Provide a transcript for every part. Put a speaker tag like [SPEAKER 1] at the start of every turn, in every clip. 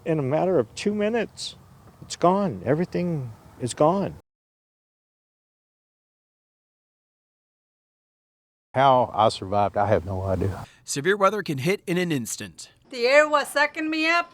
[SPEAKER 1] In a matter of 2 minutes, it's gone. Everything is gone. How I survived, I have no idea.
[SPEAKER 2] Severe weather can hit in an instant.
[SPEAKER 3] The air was sucking me up,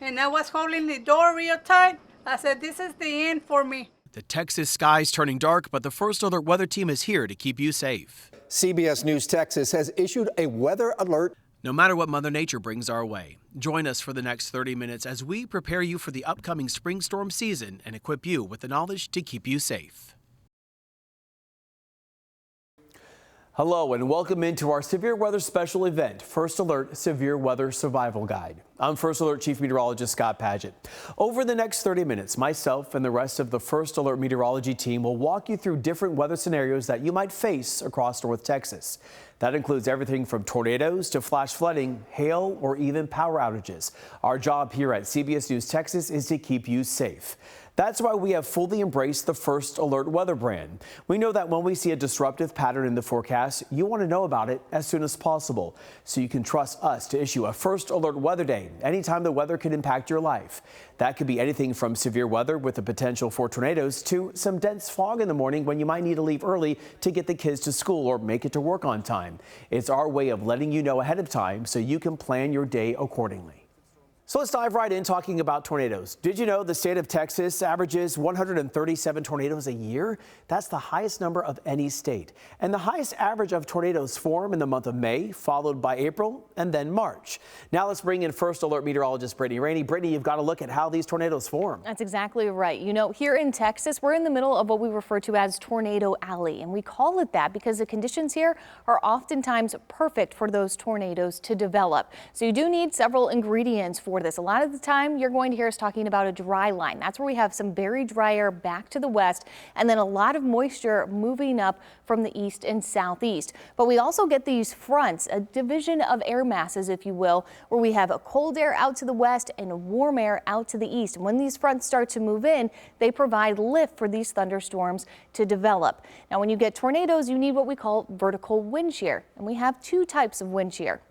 [SPEAKER 3] and I was holding the door real tight. I said, this is the end for me.
[SPEAKER 2] The Texas sky's turning dark, but the First Alert weather team is here to keep you safe.
[SPEAKER 4] CBS News Texas has issued a weather alert.
[SPEAKER 2] No matter what Mother Nature brings our way, join us for the next 30 minutes as we prepare you for the upcoming spring storm season and equip you with the knowledge to keep you safe.
[SPEAKER 5] Hello and welcome into our severe weather special event, First Alert Severe Weather Survival Guide. I'm First Alert Chief Meteorologist Scott Paget. Over the next 30 minutes, myself and the rest of the First Alert meteorology team will walk you through different weather scenarios that you might face across North Texas. That includes everything from tornadoes to flash flooding, hail, or even power outages. Our job here at CBS News Texas is to keep you safe. That's why we have fully embraced the First Alert weather brand. We know that when we see a disruptive pattern in the forecast, you want to know about it as soon as possible, so you can trust us to issue a First Alert weather day anytime the weather can impact your life. That could be anything from severe weather with the potential for tornadoes to some dense fog in the morning when you might need to leave early to get the kids to school or make it to work on time. It's our way of letting you know ahead of time so you can plan your day accordingly. So let's dive right in talking about tornadoes. Did you know the state of Texas averages 137 tornadoes a year? That's the highest number of any state. And the highest average of tornadoes form in the month of May, followed by April and then March. Now let's bring in First Alert meteorologist Brittany Rainey. Brittany, you've got to look at how these tornadoes form.
[SPEAKER 6] That's exactly right. You know, here in Texas, we're in the middle of what we refer to as Tornado Alley. And we call it that because the conditions here are oftentimes perfect for those tornadoes to develop. So you do need several ingredients for this. A lot of the time you're going to hear us talking about a dry line. That's where we have some very dry air back to the west and then a lot of moisture moving up from the east and southeast. But we also get these fronts, a division of air masses, if you will, where we have a cold air out to the west and warm air out to the east. And when these fronts start to move in, they provide lift for these thunderstorms to develop. Now, when you get tornadoes, you need what we call vertical wind shear. And we have two types of wind shear.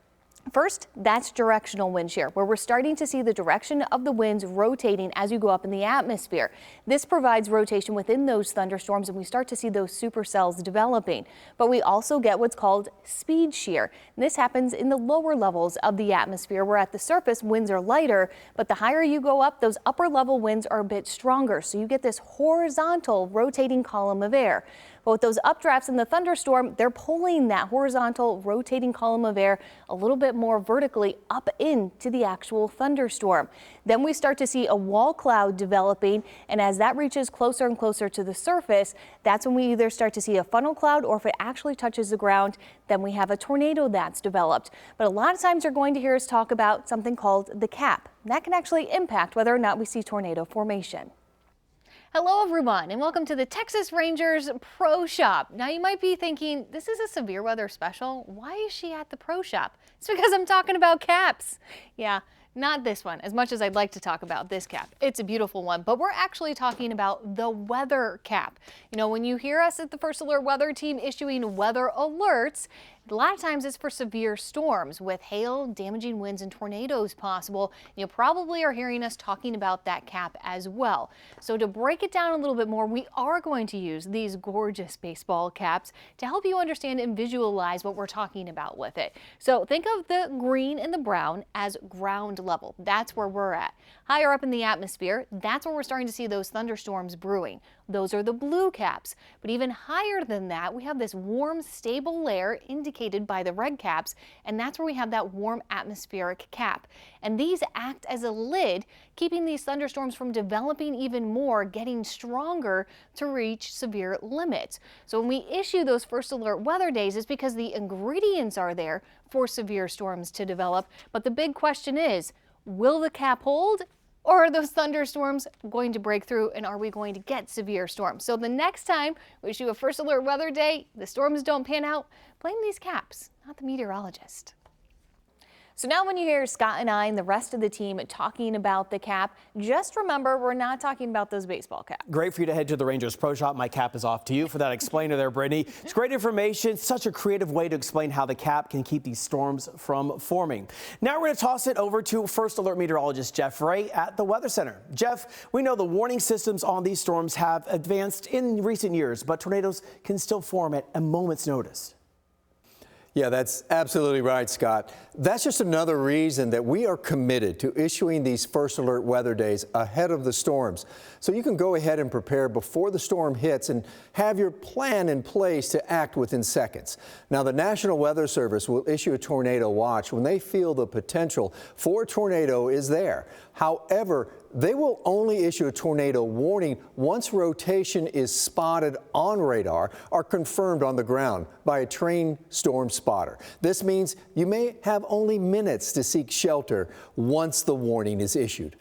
[SPEAKER 6] First, that's directional wind shear, where we're starting to see the direction of the winds rotating as you go up in the atmosphere. This provides rotation within those thunderstorms, and we start to see those supercells developing. But we also get what's called speed shear. And this happens in the lower levels of the atmosphere, where at the surface winds are lighter, but the higher you go up, those upper level winds are a bit stronger. So you get this horizontal rotating column of air. But with those updrafts in the thunderstorm, they're pulling that horizontal rotating column of air a little bit more vertically up into the actual thunderstorm. Then we start to see a wall cloud developing, and as that reaches closer and closer to the surface, that's when we either start to see a funnel cloud, or if it actually touches the ground, then we have a tornado that's developed. But a lot of times you're going to hear us talk about something called the cap. That can actually impact whether or not we see tornado formation. Hello everyone, and welcome to the Texas Rangers Pro Shop. Now you might be thinking, this is a severe weather special. Why is she at the Pro Shop? It's because I'm talking about caps. Yeah, not this one, as much as I'd like to talk about this cap. It's a beautiful one, but we're actually talking about the weather cap. You know, when you hear us at the First Alert weather team issuing weather alerts, a lot of times it's for severe storms with hail, damaging winds, and tornadoes possible. You probably are hearing us talking about that cap as well. So to break it down a little bit more, we are going to use these gorgeous baseball caps to help you understand and visualize what we're talking about with it. So think of the green and the brown as ground level. That's where we're at. Higher up in the atmosphere, that's where we're starting to see those thunderstorms brewing. Those are the blue caps. But even higher than that, we have this warm, stable layer indicated by the red caps, and that's where we have that warm atmospheric cap. And these act as a lid, keeping these thunderstorms from developing even more, getting stronger to reach severe limits. So when we issue those First Alert weather days, it's because the ingredients are there for severe storms to develop. But the big question is, will the cap hold? Or are those thunderstorms going to break through, and are we going to get severe storms? So the next time we issue a First Alert weather day, the storms don't pan out, blame these caps, not the meteorologist. So now when you hear Scott and I and the rest of the team talking about the cap, just remember we're not talking about those baseball caps.
[SPEAKER 5] Great for you to head to the Rangers Pro Shop. My cap is off to you for that explainer there, Brittany. It's great information. Such a creative way to explain how the cap can keep these storms from forming. Now we're going to toss it over to First Alert meteorologist Jeff Ray at the Weather Center. Jeff, we know the warning systems on these storms have advanced in recent years, but tornadoes can still form at a moment's notice.
[SPEAKER 4] Yeah, that's absolutely right, Scott. That's just another reason that we are committed to issuing these First Alert weather days ahead of the storms. So you can go ahead and prepare before the storm hits and have your plan in place to act within seconds. Now, the National Weather Service will issue a tornado watch when they feel the potential for a tornado is there. However, they will only issue a tornado warning once rotation is spotted on radar or confirmed on the ground by a trained storm spotter. This means you may have only minutes to seek shelter once the warning is issued.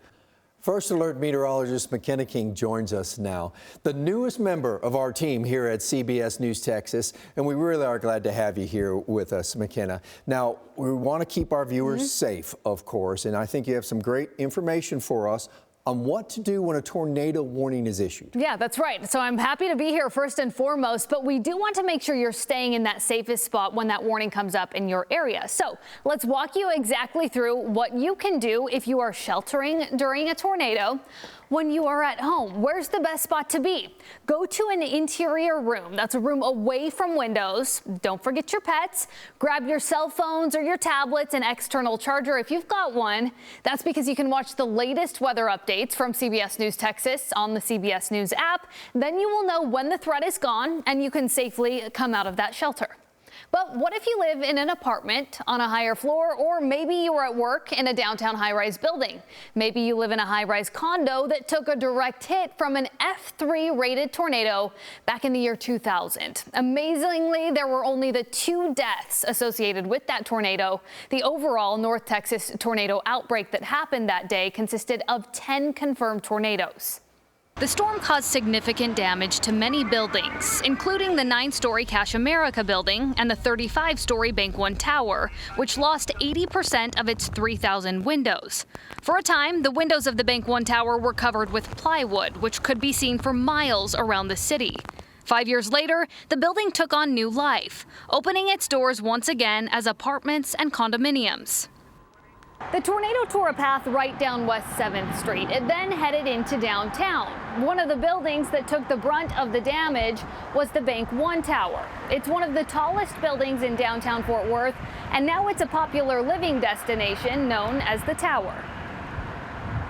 [SPEAKER 4] First Alert meteorologist McKenna King joins us now, the newest member of our team here at CBS News Texas, and we really are glad to have you here with us, McKenna. Now, we want to keep our viewers safe, of course, and I think you have some great information for us on what to do when a tornado warning is issued.
[SPEAKER 7] Yeah, that's right. So I'm happy to be here first and foremost, but we do want to make sure you're staying in that safest spot when that warning comes up in your area. So let's walk you exactly through what you can do if you are sheltering during a tornado. When you are at home, where's the best spot to be? Go to an interior room. That's a room away from windows. Don't forget your pets. Grab your cell phones or your tablets, an external charger if you've got one. That's because you can watch the latest weather updates from CBS News Texas on the CBS News app. Then you will know when the threat is gone and you can safely come out of that shelter. But what if you live in an apartment on a higher floor, or maybe you are at work in a downtown high-rise building? Maybe you live in a high-rise condo that took a direct hit from an F3 rated tornado back in the year 2000. Amazingly, there were only the 2 deaths associated with that tornado. The overall North Texas tornado outbreak that happened that day consisted of 10 confirmed tornadoes. The storm caused significant damage to many buildings, including the 9-story Cash America building and the 35-story Bank One tower, which lost 80% of its 3,000 windows. For a time, the windows of the Bank One tower were covered with plywood, which could be seen for miles around the city. 5 years later, the building took on new life, opening its doors once again as apartments and condominiums. The tornado tore a path right down West 7th Street. It then headed into downtown. One of the buildings that took the brunt of the damage was the Bank One tower. It's one of the tallest buildings in downtown Fort Worth, and now it's a popular living destination known as the Tower.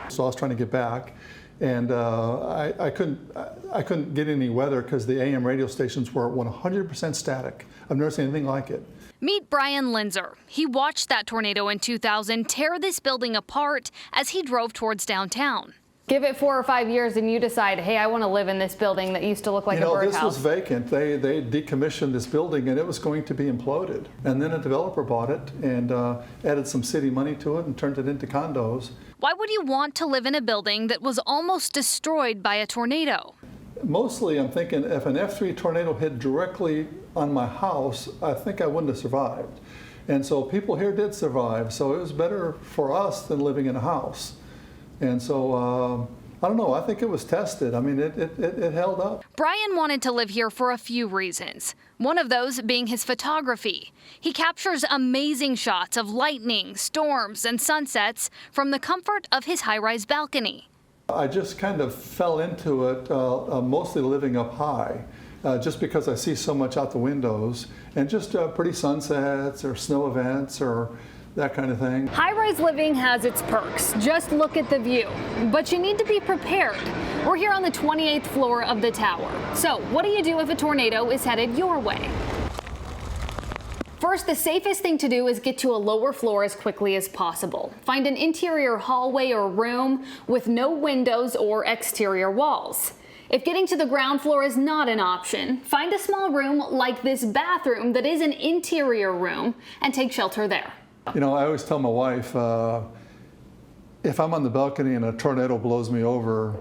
[SPEAKER 8] So I was trying to get back, and I couldn't get any weather because the AM radio stations were 100% static. I've never seen anything like it.
[SPEAKER 7] Meet Brian Linzer. He watched that tornado in 2000 tear this building apart as he drove towards downtown. Give it 4 or 5 years and you decide, hey, I want to live in this building that used to look like a birdhouse.
[SPEAKER 8] This was vacant. They decommissioned this building and it was going to be imploded. And then a developer bought it and added some city money to it and turned it into condos.
[SPEAKER 7] Why would you want to live in a building that was almost destroyed by a tornado?
[SPEAKER 8] Mostly I'm thinking if an F3 tornado hit directly on my house, I think I wouldn't have survived. And so people here did survive, so it was better for us than living in a house. And so, I don't know, I think it was tested. I mean, it held up.
[SPEAKER 7] Brian wanted to live here for a few reasons. One of those being his photography. He captures amazing shots of lightning, storms, and sunsets from the comfort of his high-rise balcony.
[SPEAKER 8] I just kind of fell into it, mostly living up high, just because I see so much out the windows, and just pretty sunsets or snow events or that kind of thing.
[SPEAKER 7] High-rise living has its perks. Just look at the view. But you need to be prepared. We're here on the 28th floor of the tower. So what do you do if a tornado is headed your way? First, the safest thing to do is get to a lower floor as quickly as possible. Find an interior hallway or room with no windows or exterior walls. If getting to the ground floor is not an option, find a small room like this bathroom that is an interior room and take shelter there.
[SPEAKER 8] You know, I always tell my wife, if I'm on the balcony and a tornado blows me over,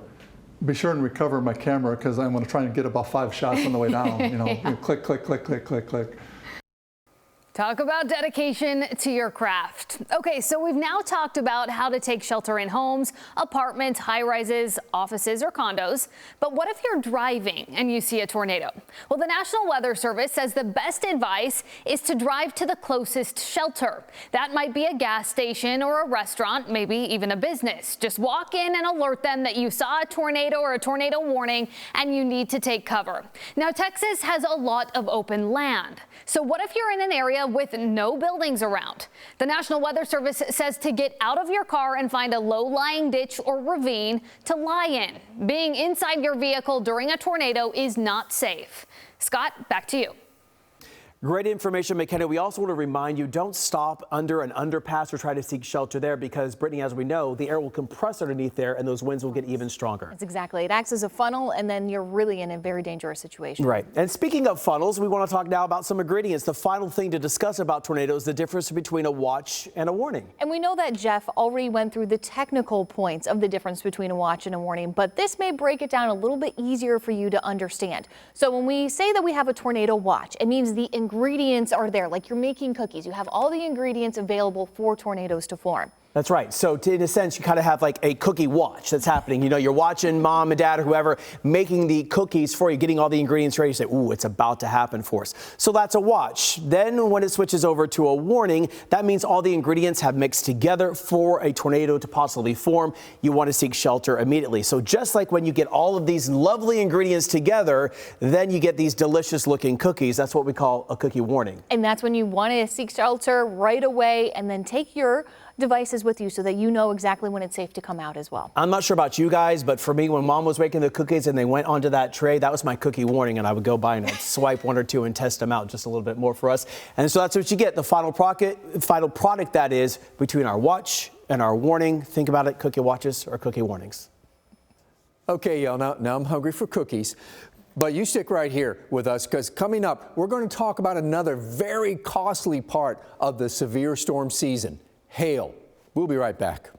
[SPEAKER 8] be sure and recover my camera because I'm going to try and get about 5 shots on the way down. You know, click, click, click, click, click, click.
[SPEAKER 7] Talk about dedication to your craft. Okay, so we've now talked about how to take shelter in homes, apartments, high-rises, offices, or condos. But what if you're driving and you see a tornado? Well, the National Weather Service says the best advice is to drive to the closest shelter. That might be a gas station or a restaurant, maybe even a business. Just walk in and alert them that you saw a tornado or a tornado warning and you need to take cover. Now, Texas has a lot of open land. So what if you're in an area with no buildings around? The National Weather Service says to get out of your car and find a low-lying ditch or ravine to lie in. Being inside your vehicle during a tornado is not safe. Scott, back to you.
[SPEAKER 5] Great information, McKenna. We also want to remind you, don't stop under an underpass or try to seek shelter there because, Brittany, as we know, the air will compress underneath there and those winds will get even stronger.
[SPEAKER 6] That's exactly. It acts as a funnel and then you're really in a very dangerous situation.
[SPEAKER 5] Right. And speaking of funnels, we want to talk now about some ingredients. The final thing to discuss about tornadoes, the difference between a watch and a warning.
[SPEAKER 6] And we know that Jeff already went through the technical points of the difference between a watch and a warning, but this may break it down a little bit easier for you to understand. So when we say that we have a tornado watch, it means the ingredients are there, like you're making cookies. You have all the ingredients available for tornadoes to form.
[SPEAKER 5] That's right. So in a sense, you kind of have like a cookie watch that's happening. You know, you're watching mom and dad or whoever making the cookies for you, getting all the ingredients ready. You say, ooh, it's about to happen for us. So that's a watch. Then when it switches over to a warning, that means all the ingredients have mixed together for a tornado to possibly form. You want to seek shelter immediately. So just like when you get all of these lovely ingredients together, then you get these delicious looking cookies. That's what we call a cookie warning.
[SPEAKER 6] And that's when you want to seek shelter right away and then take your devices with you so that you know exactly when it's safe to come out as well.
[SPEAKER 5] I'm not sure about you guys, but for me, when mom was making the cookies and they went onto that tray, that was my cookie warning, and I would go by and I'd swipe one or two and test them out just a little bit more for us. And so that's what you get, the final product that is between our watch and our warning. Think about it, cookie watches or cookie warnings.
[SPEAKER 4] Okay, y'all, now I'm hungry for cookies. But you stick right here with us because coming up, we're going to talk about another very costly part of the severe storm season. Hail. We'll be right back.